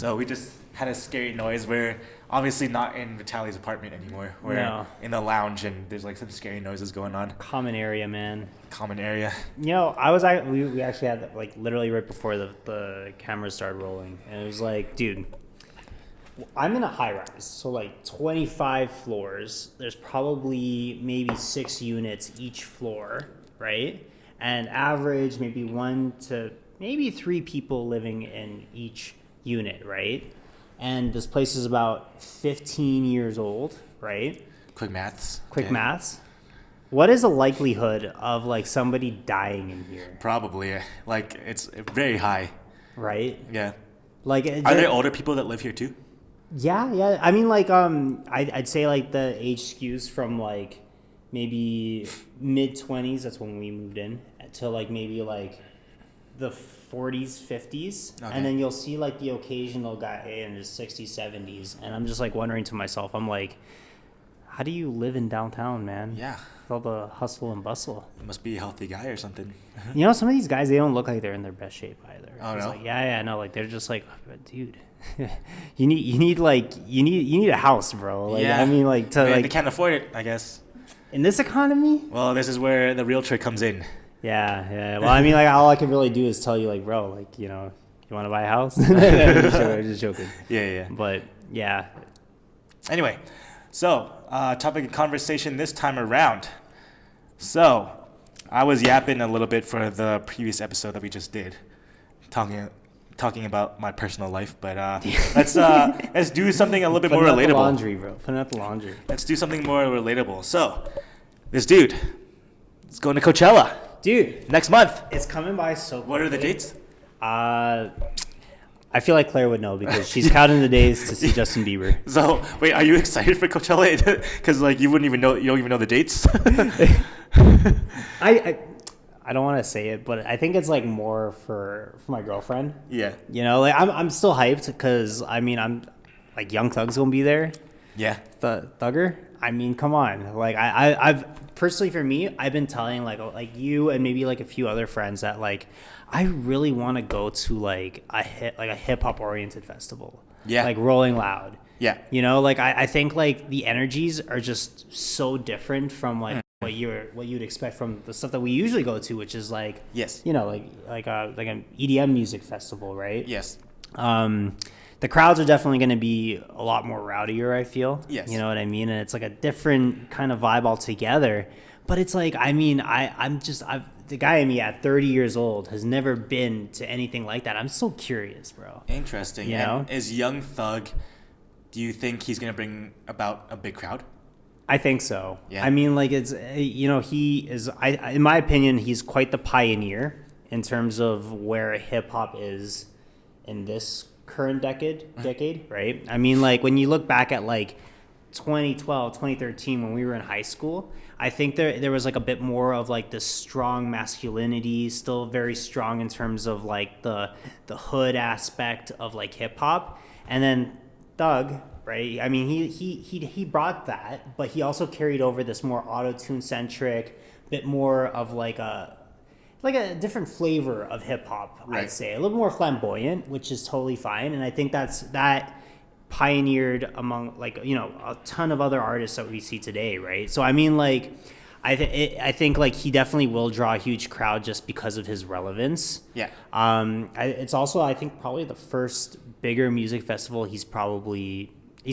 So we just had a scary noise. We're obviously not in Vitaly's apartment anymore. We're No. in the lounge, and there's like some scary noises going on. Common area, man. Common area. You know, we actually had like literally right before the cameras started rolling, and it was like, dude, I'm in a high rise, so like 25 floors. There's probably maybe 6 units each floor, right? And average maybe 1 to maybe 3 people living in each unit, right? And this place is about 15 years old, right? Quick maths. Quick Okay. maths. What is the likelihood of like somebody dying in here, Probably. Like, it's very high. right? Yeah. Like, Are there older people that live here too? Yeah. I mean, like, I'd say like the age skews from like maybe mid-20s. That's when we moved in to like maybe like the 40s, 50s, Okay. and then you'll see like the occasional guy in his 60s, 70s, and I'm just like wondering to myself, I'm like, how do you live in downtown, man? Yeah. With all the hustle and bustle. Must be a healthy guy or something. You know, some of these guys, they don't look like they're in their best shape either. Oh, It's no? like, yeah, no, like they're just like, dude, you need a house, bro. Like, Yeah. I mean, like to I mean, like they can't afford it, I guess. in this economy. Well, this is where the realtor comes in. Yeah. Well, I mean, like all I can really do is tell you, like, bro, like you know, you want to buy a house? I'm just joking. Yeah. But yeah, Anyway, so topic of conversation this time around. So, I was yapping a little bit for the previous episode that we just did, talking about my personal life. But let's do something a little bit more putting out the relatable. laundry, bro. Putting out the laundry. Let's do something more relatable. So, this dude is going to Coachella Dude, next month. it's coming by so quickly. What are the dates? I feel like Claire would know because she's counting the days to see Justin Bieber. So, wait, are you excited for Coachella? Because like you don't even know the dates. I don't want to say it, but I think it's like more for my girlfriend. Yeah. You know, like I'm still hyped because I mean I'm like Young Thug's gonna be there. Yeah. The Thugger. I mean, come on. Like I've personally for me, I've been telling like you and maybe like a few other friends that like I really want to go to like a hip hop oriented festival. Yeah. Like Rolling Loud. Yeah. You know, like I think like the energies are just so different from like what you'd expect from the stuff that we usually go to, which is like Yes. you know, like an EDM music festival, right? Yes. The crowds are definitely going to be a lot more rowdier, I feel. Yes. You know what I mean? And it's like a different kind of vibe altogether. But it's like, I mean, the guy in me at 30 years old has never been to anything like that. I'm so curious, bro. Interesting. You And know? is Young Thug, do you think he's going to bring about a big crowd? I think so. Yeah. I mean, like it's, you know, he is, in my opinion, he's quite the pioneer in terms of where hip hop is in this current decade, right? I mean, like when you look back at like 2012, 2013, when we were in high school, I think there was like a bit more of like this strong masculinity, still very strong in terms of like the hood aspect of like hip hop. And then Thug, right? I mean, he brought that, but he also carried over this more auto-tune centric, bit more of like a different flavor of hip hop, Right. I'd say. A little more flamboyant, which is totally fine. And I think that pioneered among like, you know, a ton of other artists that we see today, right? So I mean, like I think like he definitely will draw a huge crowd just because of his relevance. Yeah. It's also, I think, probably the first bigger music festival he's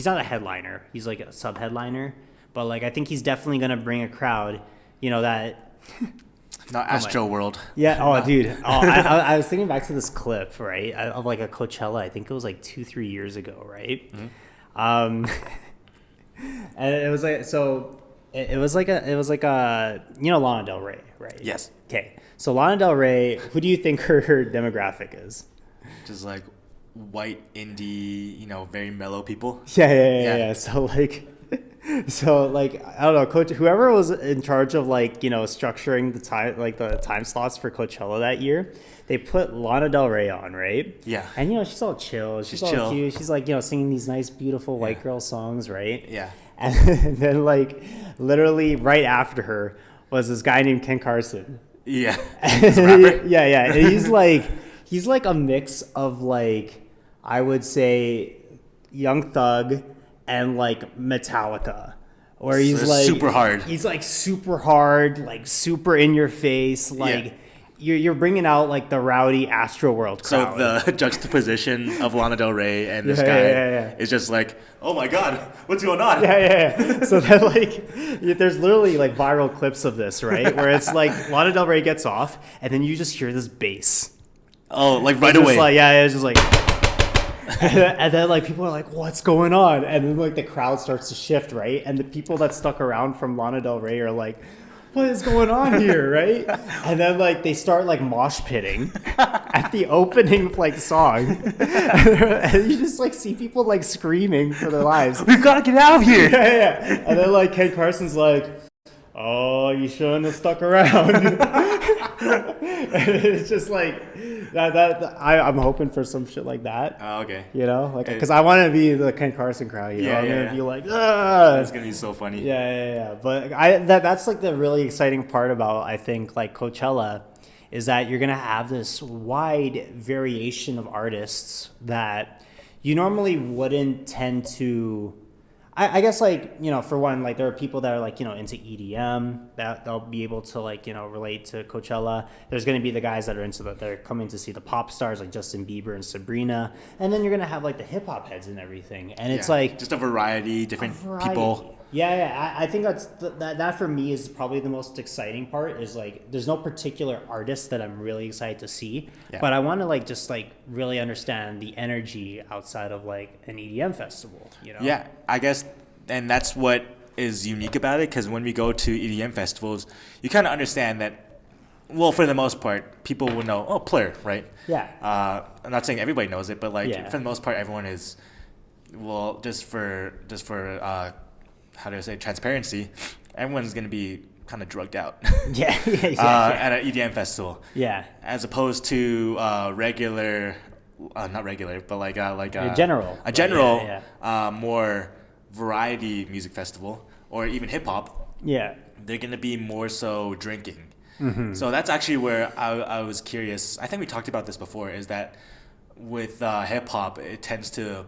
not a headliner. He's like a sub-headliner. But like I think he's definitely going to bring a crowd, you know, that Not Astro World. yeah. Oh, dude. I was thinking back to this clip, right, of like a Coachella. I think it was like 2-3 years ago, right? Mm-hmm. And it was like so. It was like a you know Lana Del Rey, right? Yes. Okay. So Lana Del Rey, who do you think her demographic is? Just like white indie, you know, very mellow people. Yeah. So like I don't know, Coach. Whoever was in charge of like you know structuring the time slots for Coachella that year, they put Lana Del Rey on, right? Yeah. And you know she's all chill. She's all chill. cute. She's like you know singing these nice, beautiful white girl songs, right? Yeah. And then like literally right after her was this guy named Ken Carson. Yeah. He's a rapper? Yeah. And he's like a mix of like I would say Young Thug and like Metallica. Where he's So like super hard. He's like super hard, like super in your face, like Yeah. you're bringing out like the rowdy Astroworld So crowd. the juxtaposition of Lana Del Rey and this Yeah, guy yeah. is just like, oh my god, what's going on? Yeah. So then, like, there's literally like viral clips of this, right? Where it's like Lana Del Rey gets off, and then you just hear this bass. Oh, like right It's away. just like, yeah, it's just like, and then like people are like, "What's going on?" And then like the crowd starts to shift, right? And the people that stuck around from Lana Del Rey are like, "What is going on here?" Right? And then like they start like mosh pitting at the opening like song, and you just like see people like screaming for their lives. We've got to get out of here. Yeah. And then like Ken Carson's like, "Oh, you shouldn't have stuck around." And it's just like I'm hoping for some shit like that. Oh, okay. You know, like because I want to be the Ken Carson crowd. You know, Yeah, I'm yeah, gonna yeah. be like, ah. That's gonna be so funny. Yeah. But that's like the really exciting part about I think like Coachella is that you're gonna have this wide variation of artists that you normally wouldn't tend to. I guess like for one, like there are people that are like into EDM that they'll be able to like relate to Coachella. There's going to be the guys that are they're coming to see the pop stars like Justin Bieber and Sabrina, and then you're going to have like the hip hop heads and everything, and it's Yeah, like just a variety, different people. Yeah. I think that for me is probably the most exciting part. Is like there's no particular artist that I'm really excited to see, Yeah. but I want to like just like really understand the energy outside of like an EDM festival. Yeah, I guess, and that's what is unique about it. Because when we go to EDM festivals, you kind of understand that. Well, for the most part, people will know. Oh, Plur, right? Yeah. I'm not saying everybody knows it, but like Yeah. for the most part, everyone is. Well, just for how do I say transparency, everyone's gonna be kind of drugged out. Yeah. At an EDM festival. Yeah. As opposed to regular, not regular, but like A general. a general, Yeah. more variety music festival or even hip hop. Yeah. They're gonna be more so drinking. Mm-hmm. So that's actually where I was curious. I think we talked about this before. Is that with hip hop, it tends to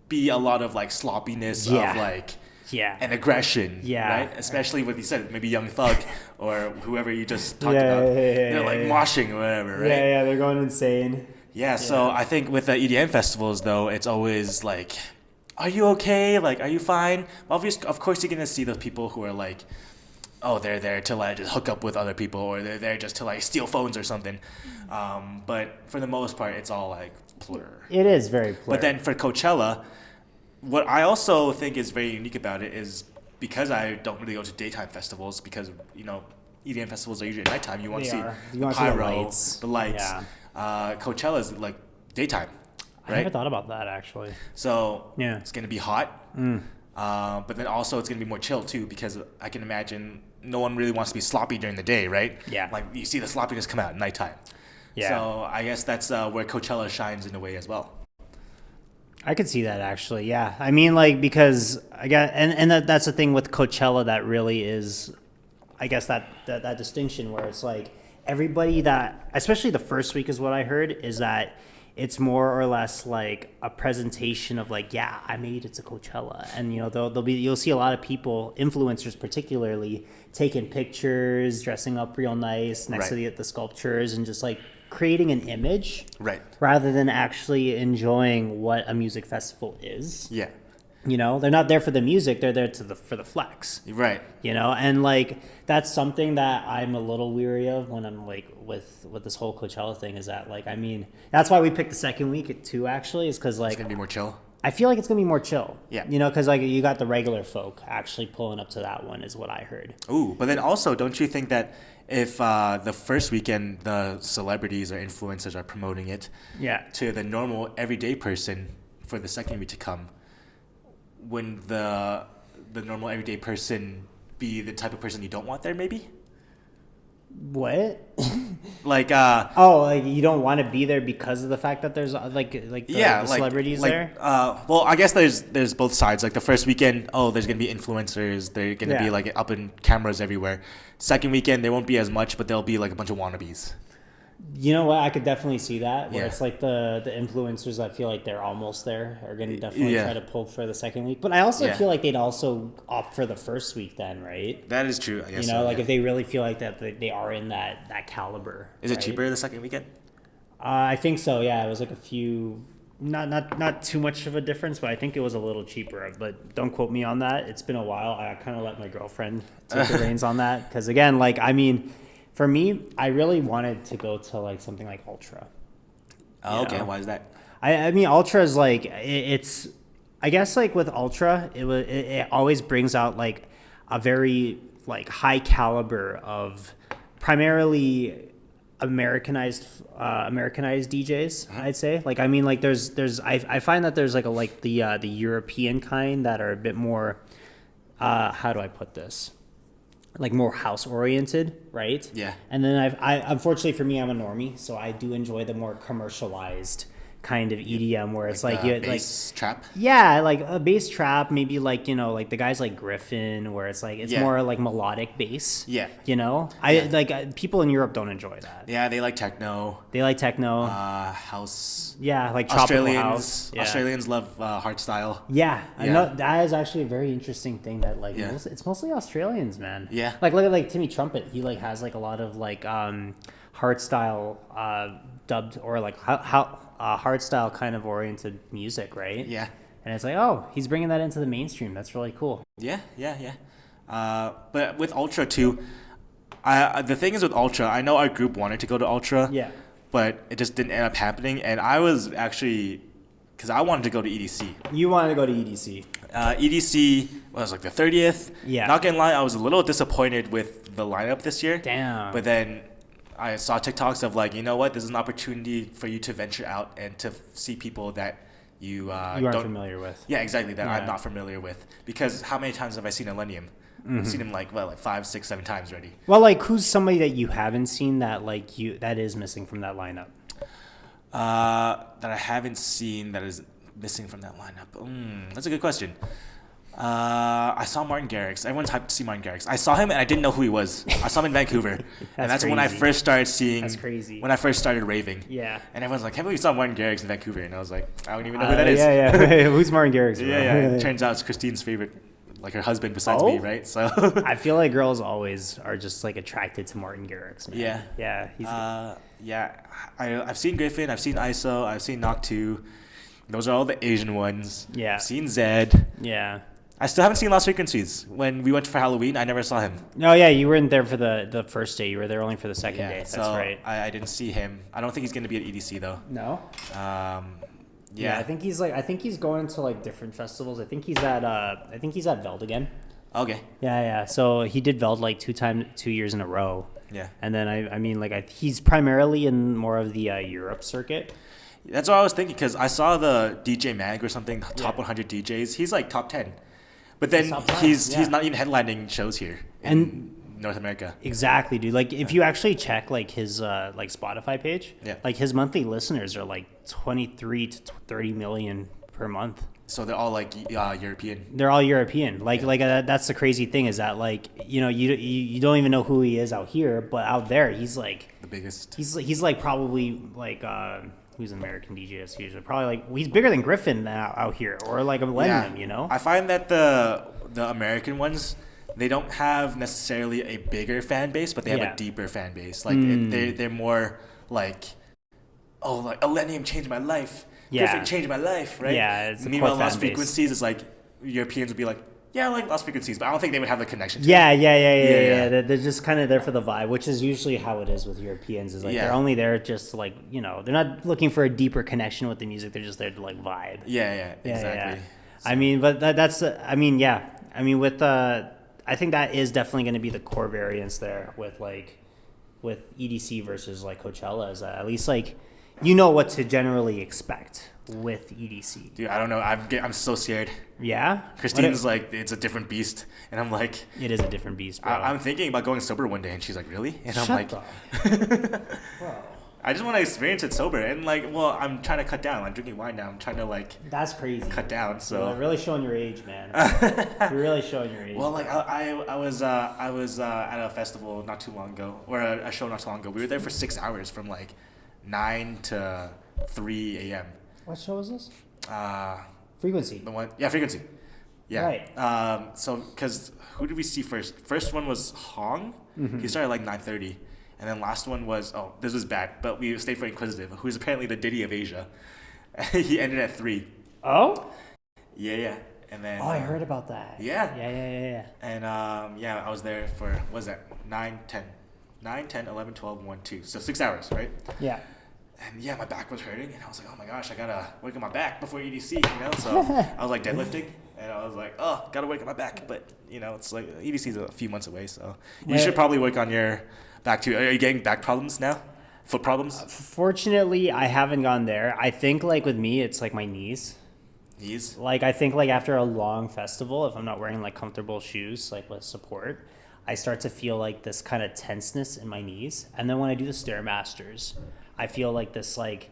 be a lot of like sloppiness Yeah. of like. Yeah. And aggression, Yeah. right? Especially what you said, maybe Young Thug or whoever you just talked Yeah, about. yeah, They're like moshing or whatever, right? Yeah, they're going insane. Yeah, so I think with the EDM festivals, though, it's always like, are you okay? Like, are you fine? Obviously, of course, you're going to see those people who are like, oh, they're there to like just hook up with other people or they're there just to like steal phones or something. But for the most part, it's all like Plur. It is very Plur. But then for Coachella, what I also think is very unique about it is because I don't really go to daytime festivals because, EDM festivals are usually at nighttime. You want to They see are. the You wanna see the pyro, lights. the lights. Yeah. Coachella is like daytime, I never right? thought about that actually. So Yeah. it's going to be hot. But then also it's going to be more chill too because I can imagine no one really wants to be sloppy during the day, right? Yeah. Like you see the sloppiness come out at nighttime. Yeah. So I guess that's where Coachella shines in a way as well. I could see that actually. Yeah. I mean, like, because I got, and that's the thing with Coachella that really is, I guess that distinction where it's like everybody that, especially the first week is what I heard is that it's more or less like a presentation of like, yeah, I made it to Coachella. And, you'll see a lot of people, influencers particularly, taking pictures, dressing up real nice next to the sculptures and just like creating an image. Right. Rather than actually enjoying what a music festival is. Yeah. They're not there for the music, they're there for the flex. Right. And like that's something that I'm a little weary of when I'm like with this whole Coachella thing is that like, I mean, that's why we picked the second week too actually is because like It's going to be more chill. I feel like it's gonna be more chill. Yeah. Because like you got the regular folk actually pulling up to that one is what I heard. Ooh, but then also, don't you think that if the first weekend the celebrities or influencers are promoting it Yeah. to the normal everyday person for the second week to come, wouldn't the normal everyday person be the type of person you don't want there maybe? What? Like Oh, like you don't want to be there because of the fact that there's the celebrities there? Well, I guess there's both sides. Like the first weekend, there's gonna be influencers. They're gonna be Yeah. like up in cameras everywhere. Second weekend, there won't be as much, but there'll be like a bunch of wannabes. You know what? I could definitely see that. Where Yeah. it's like the influencers that feel like they're almost there are going to definitely Yeah. try to pull for the second week. But I also Yeah. feel like they'd also opt for the first week then, right? That is true. I guess You know, so, like yeah. if they really feel like that they are in that caliber. Is it right? cheaper the second weekend? I think so. Yeah, it was like a few, not too much of a difference, but I think it was a little cheaper. But don't quote me on that. It's been a while. I kind of let my girlfriend take the reins on that because again, like I mean, for me, I really wanted to go to like something like Ultra. Oh, okay. know. Why is that? I mean, Ultra is like it's. I guess like with Ultra, it always brings out like a very like high caliber of primarily Americanized DJs. I'd say like I mean like I find that there's like the European kind that are a bit more how do I put this, like more house oriented, right? Yeah. And then I unfortunately for me I'm a normie, so I do enjoy the more commercialized kind of EDM where it's like you like bass trap. yeah, like a bass trap, maybe like, you know, like the guys like Griffin, where it's like, it's Yeah. more like melodic bass. Yeah. You know? People in Europe don't enjoy that. Yeah, they like techno, They like techno. house. Yeah, like tropical house. Yeah. Australians love hardstyle. Yeah, I Yeah. know that is actually a very interesting thing that like Yeah. it's mostly Australians, man. Yeah. Like look at like Timmy Trumpet. He like has like a lot of like hardstyle dubbed or like how hardstyle kind of oriented music, right? Yeah. And it's like, oh, he's bringing that into the mainstream. That's really cool. Yeah, yeah, yeah. But with Ultra too, the thing is with Ultra, I know our group wanted to go to Ultra. Yeah. But it just didn't end up happening, and I was actually, because I wanted to go to EDC. You wanted to go to EDC. EDC was like the 30th. Yeah. Not gonna lie, I was a little disappointed with the lineup this year. Damn. But then I saw TikToks of like, you know what, this is an opportunity for you to venture out and to see people that you you aren't familiar with. Yeah, exactly, that Yeah. I'm not familiar with. Because how many times have I seen Millennium? I've seen him like 5, 6, 7 times already. Well, like who's somebody that you haven't seen that like that is missing from that lineup? That I haven't seen that is missing from that lineup. That's a good question. I saw Martin Garrix. Everyone's hyped to see Martin Garrix. I saw him and I didn't know who he was. I saw him in Vancouver, and that's when I crazy. first started seeing. That's crazy. When I first started raving. Yeah. And everyone's like, "Can't believe you saw Martin Garrix in Vancouver," and I was like, "I don't even know who that is." Yeah, yeah. Who's Martin Garrix? Bro? Yeah, yeah. It turns out it's Christine's favorite, like her husband besides Oh? me, right? So. I feel like girls always are just like attracted to Martin Garrix, man. Yeah. Yeah. He's Yeah, I've seen Griffin, I've seen ISO, I've seen Knock 2. Those are all the Asian ones. Yeah. I've seen Zed. yeah. I still haven't seen Lost Frequencies. When we went for Halloween, I never saw him. No, yeah, you weren't there for the first day. You were there only for the second day. That's so right. I didn't see him. I don't think he's going to be at EDC, though. No. Yeah. I think he's going to like different festivals. I think he's at Veld again. Okay. Yeah, yeah. So he did Veld like 2 years in a row. Yeah. And then I mean like he's primarily in more of the Europe circuit. That's what I was thinking, because I saw the DJ Mag or something, top Yeah. 100 DJs. He's like top 10. But then He's top 10, he's yeah. not even headlining shows here in North America. Exactly, dude. Like if you actually check like his like Spotify page, Yeah. like his monthly listeners are like 23 to 30 million per month. So they're all like European. They're all European. That's the crazy thing is that like you don't even know who he is out here, but out there he's like The biggest. he's like probably like who's an American DJ that's usually probably like he's bigger than Griffin out here or like a Millennium, you know? I find that the American ones, they don't have necessarily a bigger fan base, but they have Yeah. a deeper fan base. Like they're more like, oh, like Millennium changed my life. Yeah. Griffin changed my life, right? Yeah, it's a Meanwhile, core fan Lost base. Frequencies is like Europeans would be like, yeah, I like Lost Frequencies, but I don't think they would have the connection. To Yeah, it. yeah. Yeah. They're just kind of there for the vibe, which is usually how it is with Europeans. Is like Yeah. they're only there just to, like, you know, they're not looking for a deeper connection with the music. They're just there to like vibe. Yeah, exactly. I mean, but that's I mean, yeah. I mean, with I think that is definitely going to be the core variance there with EDC versus like Coachella. Is that at least like you know what to generally expect with EDC. Dude, I don't know. I'm so scared. Yeah, Christine's like, it's a different beast, and I'm like, it is a different beast, bro. I'm thinking about going sober one day, and she's like, really? And I'm Shut like, up. Bro. I just want to experience it sober, and like, well, I'm trying to cut down. I'm drinking wine now. I'm trying to like That's crazy. cut down. You're So, really showing your age, man. You're really showing your age. well, like I was at a festival not too long ago, or a show not too long ago. We were there for 6 hours from like 9 to 3 a.m. What show is this? Uh, Frequency. the one, yeah, Frequency. Yeah. Right. So, because who did we see first? First one was Hong. Mm-hmm. He started at like 9:30, and then last one was this was bad, but we stayed for Inquisitive, who's apparently the Diddy of Asia. He ended at 3. Oh? Yeah, yeah. And then. Oh, I heard about that. Yeah. Yeah. And yeah, I was there for what was that 9, 10, 9, 10, 11, 12, 1, 2. So 6 hours, right? Yeah. And yeah, my back was hurting, and I was like, oh my gosh, I gotta work on my back before EDC, you know? So I was like deadlifting, and I was like, oh, gotta work on my back. But, you know, it's like EDC's a few months away, so you Right. should probably work on your back too. Are you getting back problems now? Foot problems? Fortunately, I haven't gone there. I think like with me, it's like my knees. Knees? Like I think like after a long festival, if I'm not wearing like comfortable shoes like with support, I start to feel like this kind of tenseness in my knees. And then when I do the Stairmasters, I feel like this like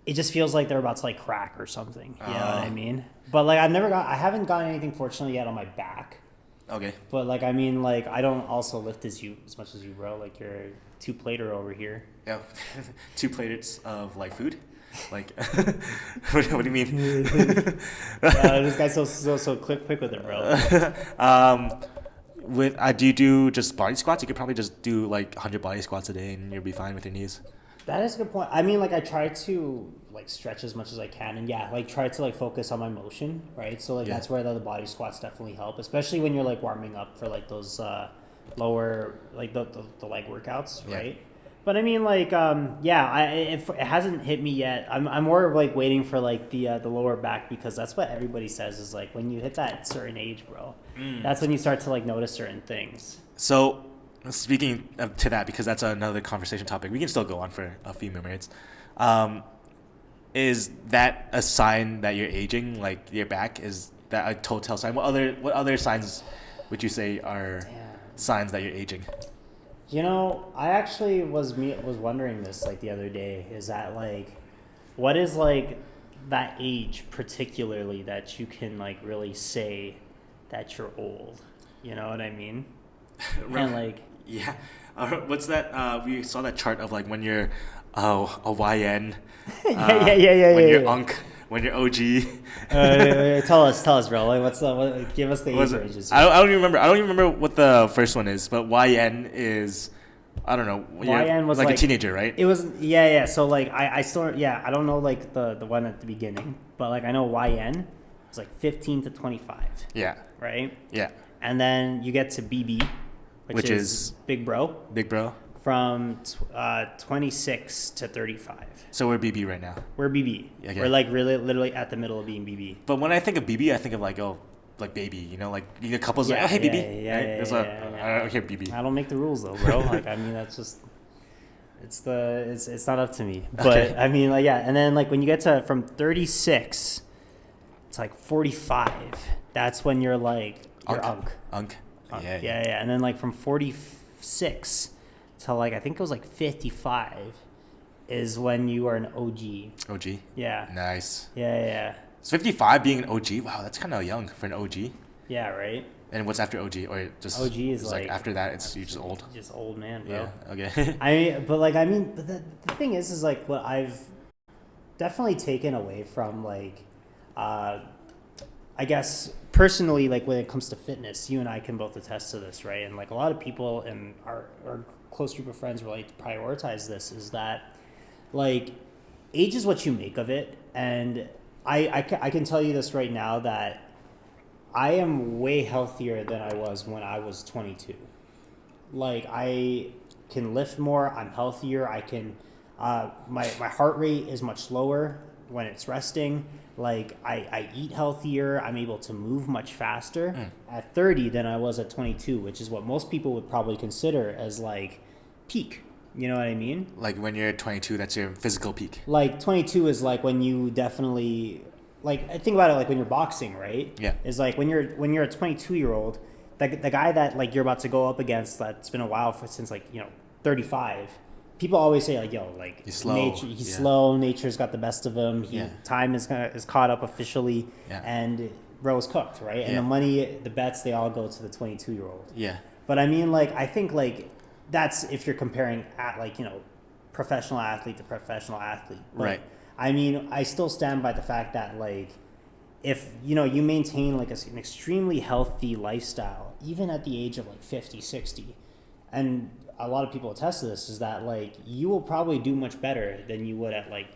it just feels like they're about to like crack or something. You know what I mean? But like I haven't gotten anything fortunately yet on my back. Okay. But like I mean like I don't also lift as much as you, bro. Like you're a 2-plater over here. Yeah. 2 plates of like food? Like, what do you mean? This guy's so quick with it, bro. Do you do just body squats? You could probably just do like 100 body squats a day, and you'll be fine with your knees. That is a good point. I mean, like I try to like stretch as much as I can, and yeah, like try to like focus on my motion, right? So like Yeah. that's where the body squats definitely help, especially when you're like warming up for like those lower like the leg workouts, Yeah. right? But I mean, like it hasn't hit me yet. I'm more of like waiting for like the lower back because that's what everybody says is like when you hit that certain age, bro. That's when you start to like notice certain things. So, speaking to that, because that's another conversation topic, we can still go on for a few more minutes. Is that a sign that you're aging? Like your back, is that a telltale sign? What other signs would you say are signs that you're aging? You know, I actually was wondering this like the other day. Is that like, what is like that age particularly that you can like really say that you're old? You know what I mean? And like, Yeah. What's that? We saw that chart of like when you're a YN. yeah. When you're UNC, when you're OG. Tell us, bro. Like, give us the age ranges. I don't even remember. I don't even remember what the first one is, but YN is, I don't know. YN was like a like- teenager, right? It was yeah. So like I still I don't know like the one at the beginning, but like I know YN was like 15 to 25, Yeah. right? Yeah. And then you get to BB, which is is- big bro, Big bro. from 26 to 35. So we're BB right now. We're BB. Okay. We're like really literally at the middle of being BB. But when I think of BB, I think of like baby, you know, like the couples like, oh hey BB. Yeah. That's what I don't hear BB. I don't make the rules though, bro. Like I mean, that's just it's not up to me. But Okay. I mean, like yeah, and then like when you get to from 36 to like 45, that's when you're like you're unk. Unk. Yeah. And then like from 46 to like I think it was like 55 is when you are an OG. OG. Yeah. Nice. Yeah. So 55 being an OG, wow, that's kind of young for an OG. Yeah, right? And what's after OG? Or just OG is it's like after that, you're just old. Just old man, bro. Yeah. Okay. I mean, but the thing is like what I've definitely taken away from like, I guess personally, like when it comes to fitness, you and I can both attest to this, right? And like a lot of people in our close group of friends really prioritize this is that like age is what you make of it. And I can tell you this right now that I am way healthier than I was when I was 22. Like I can lift more. I'm healthier. I can, my heart rate is much lower when it's resting. Like I eat healthier. I'm able to move much faster at 30 than I was at 22, which is what most people would probably consider as like peak. You know what I mean? Like when you're 22, that's your physical peak. Like 22 is like when you definitely like I think about it like when you're boxing, right? Yeah. Is like when you're a 22-year-old, the guy that like you're about to go up against that's been a while since like 35, people always say like, yo, like He's slow. he's Yeah. slow. Nature's got the best of him. Yeah. Time is caught up officially, Yeah. and Ro's cooked, right? And Yeah. the money, the bets, they all go to the 22-year-old. Yeah. But I mean, like, I think like that's if you're comparing at like professional athlete to professional athlete. But, Right. I mean, I still stand by the fact that like if you maintain like an extremely healthy lifestyle, even at the age of like 50, 60, and a lot of people attest to this, is that like you will probably do much better than you would at like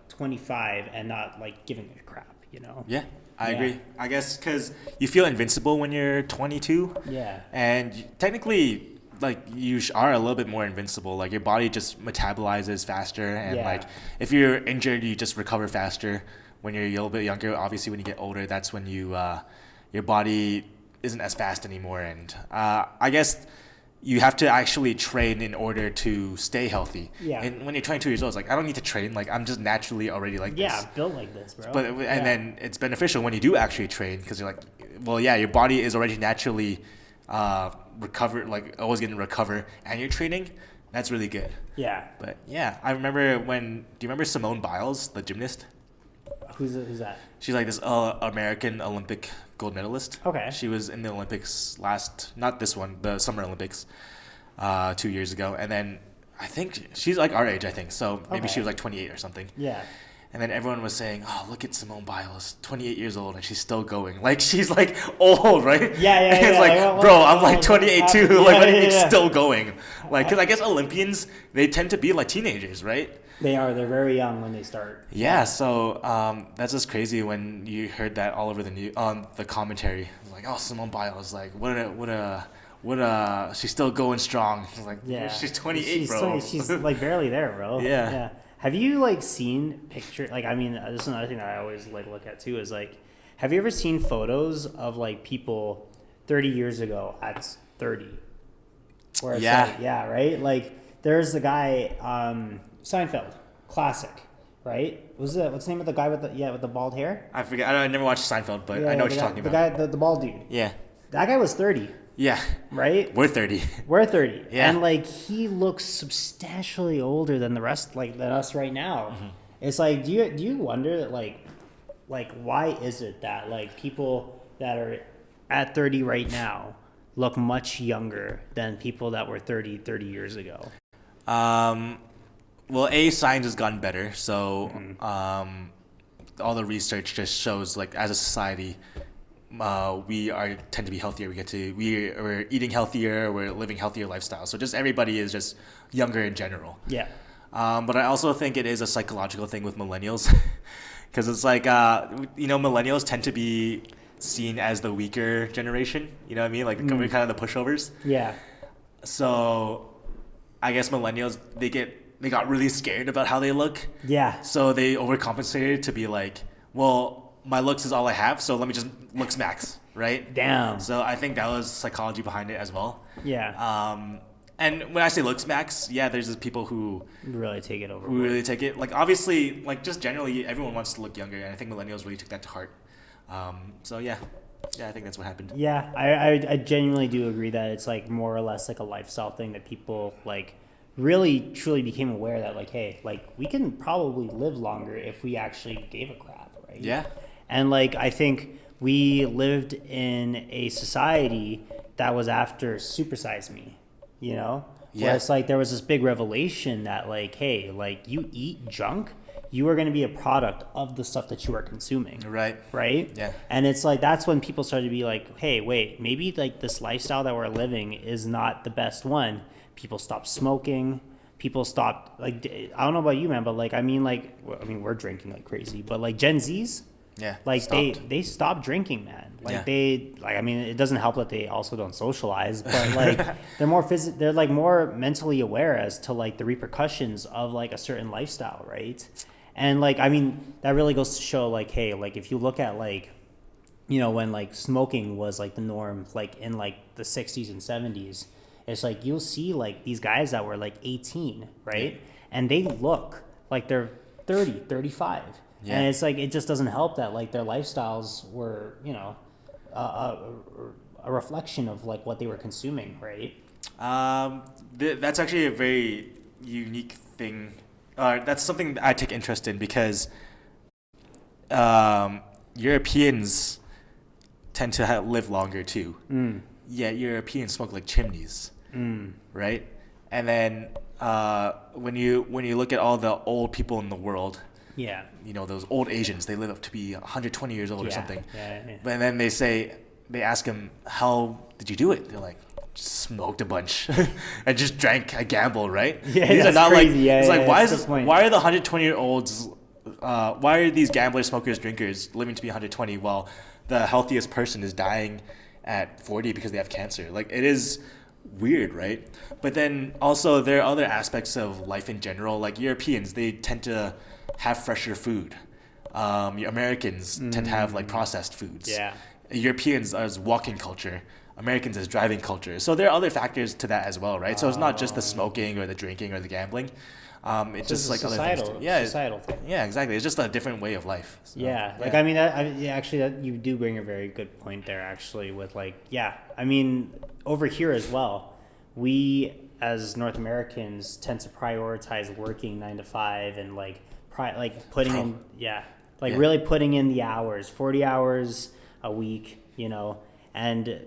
25 and not like giving a crap. Yeah, I Yeah. agree. I guess because you feel invincible when you're 22. Yeah. And technically, like you are a little bit more invincible. Like your body just metabolizes faster, and Yeah. like if you're injured, you just recover faster. When you're a little bit younger, obviously, when you get older, that's when your body isn't as fast anymore. And I guess you have to actually train in order to stay healthy. Yeah. And when you're 22 years old, it's like I don't need to train. Like I'm just naturally already like Yeah, this. built like this, bro. But then it's beneficial when you do actually train because you're like, well, yeah, your body is already naturally recovered, like always getting recover, and you're training. That's really good. Yeah. But yeah, I remember do you remember Simone Biles, the gymnast? Who's that? She's like this American Olympic gold medalist. Okay. She was in the Olympics not this one, the Summer Olympics, 2 years ago, and then I think she's like our age, I think. So maybe Okay. she was like 28 or something. Yeah. And then everyone was saying, "Oh, look at Simone Biles, 28 years old, and she's still going. Like she's like old, right?" Yeah, And it's yeah. like, Like, bro, what- I'm like what- 28 too. yeah, Like, what do you yeah, mean yeah. still going? Like, because I guess Olympians, they tend to be like teenagers, right? They're very young when they start. Yeah. So that's just crazy when you heard that all over the news on the commentary. Like, oh, Simone Biles, like what a she's still going strong. It's like, Yeah. she's 28, she's bro. 20 she's like barely there, bro. Yeah. Have you like seen picture? Like, I mean, this is another thing that I always like look at too. Is like, have you ever seen photos of like people 30 years ago at 30? Where it's Yeah. like, yeah, right. Like, there's the guy Seinfeld, classic, right? What's the name of the guy with the bald hair? I forget. I never watched Seinfeld, but Yeah, I know what the you're guy- talking the about. guy, the bald dude. Yeah. That guy was 30, Yeah. right? We're 30. We're 30. Yeah. And like he looks substantially older than the rest, like than us right now. Mm-hmm. It's like, do you wonder that like why is it that like people that are at 30 right now look much younger than people that were 30 years ago? Well, science has gotten better, so all the research just shows like as a society, we tend to be healthier. We're eating healthier. We're living healthier lifestyles. So just everybody is just younger in general. Yeah. But I also think it is a psychological thing with millennials, because it's like millennials tend to be seen as the weaker generation. You know what I mean? Like we're kind of the pushovers. Yeah. So I guess millennials they got really scared about how they look. Yeah. So they overcompensated to be like, well, my looks is all I have, so let me just looks max, right? Damn. So I think that was psychology behind it as well. Yeah. And when I say looks max, yeah, there's just people who Really take it over. really take it. Like obviously, like just generally, everyone wants to look younger, and I think millennials really took that to heart. So yeah, I think that's what happened. Yeah, I genuinely do agree that it's like more or less like a lifestyle thing that people like really truly became aware that like, hey, like we can probably live longer if we actually gave a crap, right? Yeah. And like I think we lived in a society that was after Supersize Me, you know? Yeah. Where it's like there was this big revelation that like, hey, like you eat junk, you are going to be a product of the stuff that you are consuming. Right. Right? Yeah. And it's like that's when people started to be like, hey, wait, maybe like this lifestyle that we're living is not the best one. People stopped smoking. People stopped like I don't know about you, man, but like I mean we're drinking like crazy, but like Gen Zs, Yeah. like stopped. they stopped drinking, man. Like Yeah. they like I mean it doesn't help that they also don't socialize, but like they're like more mentally aware as to like the repercussions of like a certain lifestyle, right? And like I mean that really goes to show like, hey, like if you look at like when like smoking was like the norm like in like the 60s and 70s, it's like you'll see like these guys that were like 18, right? And they look like they're 30, 35. Yeah. And it's like it just doesn't help that like their lifestyles were, a reflection of like what they were consuming, right? That's actually a very unique thing. That's something I take interest in because Europeans tend to live longer too. Yeah, Europeans smoke like chimneys, right? And then when you look at all the old people in the world, Yeah. you know, those old Asians, they live up to be 120 years old or something. Yeah. But then they ask them, how did you do it? They're like, just smoked a bunch. I just drank, I gambled, right? Yeah, These are that's not crazy. like, Yeah, it's like, yeah, why that's a is good point. why are the 120-year-olds, why are these gamblers, smokers, drinkers living to be 120 while the healthiest person is dying at 40 because they have cancer? Like, it is weird, right? But then also there are other aspects of life in general. Like Europeans, they tend to have fresher food. Americans tend to have like processed foods. Yeah. Europeans as walking culture, Americans as driving culture. So there are other factors to that as well, right? So it's not just the smoking or the drinking or the gambling. It's just like other things. Societal thing. Yeah, exactly. It's just a different way of life. So, Yeah, like I mean, actually, that you do bring a very good point there. Actually, with like, yeah, I mean, over here as well, we as North Americans tend to prioritize working 9 to 5 and like putting in, really putting in the hours, 40 hours a week, you know, and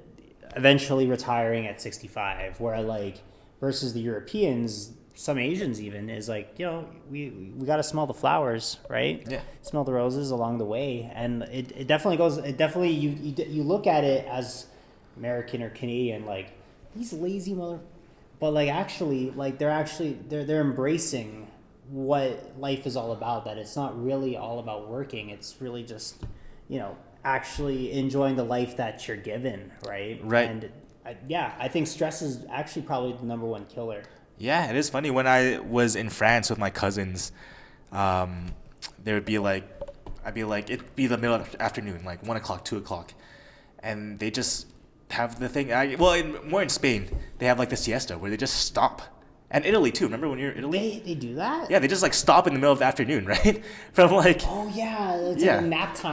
eventually retiring at 65. Where like versus the Europeans. Some Asians even is like, you know, we got to smell the flowers, right? Yeah. Smell the roses along the way. And it definitely goes, you look at it as American or Canadian, like these lazy but like actually, like they're embracing what life is all about, that it's not really all about working. It's really just, you know, actually enjoying the life that you're given, right? Right. And I think stress is actually probably the number one killer. Yeah, it is funny. When I was in France with my cousins, there would be like, it'd be the middle of the afternoon, like 1 o'clock, 2 o'clock. And they just have the thing, more in Spain, they have like the siesta where they just stop. And Italy too. Remember when you're in Italy? They do that? Yeah, they just like stop in the middle of the afternoon, right? From like, Oh yeah, it's Yeah. like a nap time.